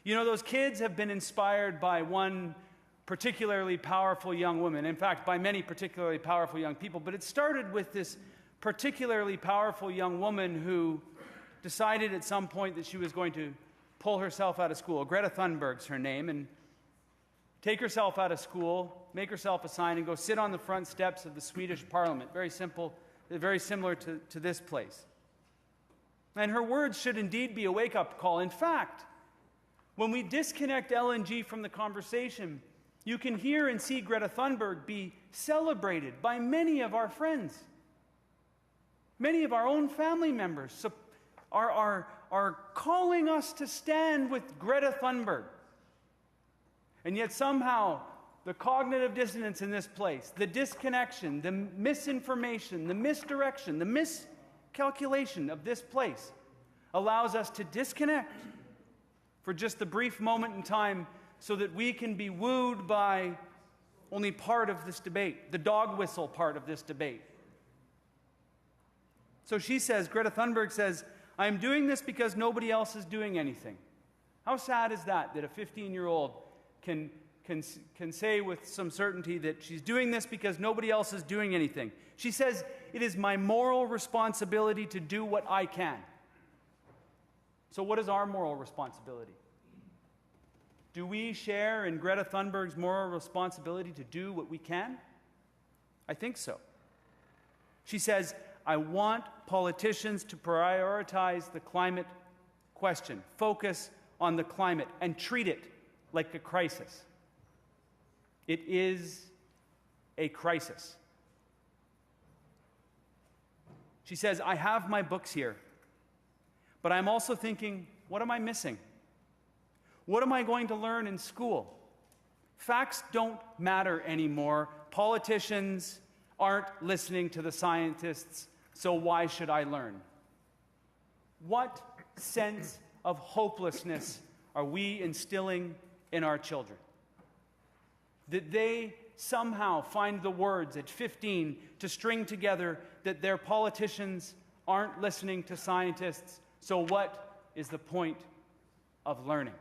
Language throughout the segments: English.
You know, those kids have been inspired by one particularly powerful young woman. In fact, by many particularly powerful young people. But it started with this particularly powerful young woman who decided at some point that she was going to pull herself out of school. Greta Thunberg's her name, and take herself out of school, make herself a sign, and go sit on the front steps of the Swedish parliament. Very simple, very similar to this place. And her words should indeed be a wake-up call. In fact, when we disconnect LNG from the conversation, you can hear and see Greta Thunberg be celebrated by many of our friends. Many of our own family members are calling us to stand with Greta Thunberg. And yet somehow the cognitive dissonance in this place, the disconnection, the misinformation, the misdirection, the miscalculation of this place allows us to disconnect for just the brief moment in time so that we can be wooed by only part of this debate, the dog whistle part of this debate. So she says, Greta Thunberg says, I am doing this because nobody else is doing anything. How sad is that a 15-year-old can say with some certainty that she's doing this because nobody else is doing anything? She says, it is my moral responsibility to do what I can. So what is our moral responsibility? Do we share in Greta Thunberg's moral responsibility to do what we can? I think so. She says, I want politicians to prioritize the climate question, focus on the climate, and treat it like a crisis. It is a crisis. She says, I have my books here, but I'm also thinking, what am I missing? What am I going to learn in school? Facts don't matter anymore. Politicians aren't listening to the scientists, so why should I learn? What sense of hopelessness are we instilling in our children? That they somehow find the words at 15 to string together that their politicians aren't listening to scientists, so what is the point of learning?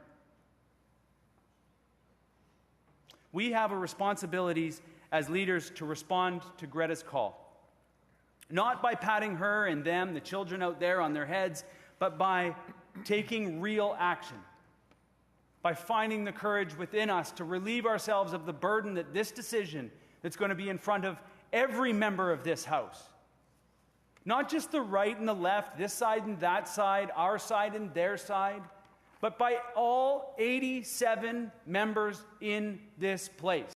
We have a responsibility as leaders to respond to Greta's call. Not by patting her and them, the children out there, on their heads, but by taking real action. By finding the courage within us to relieve ourselves of the burden that this decision that's going to be in front of every member of this house, not just the right and the left, this side and that side, our side and their side, but by all 87 members in this place.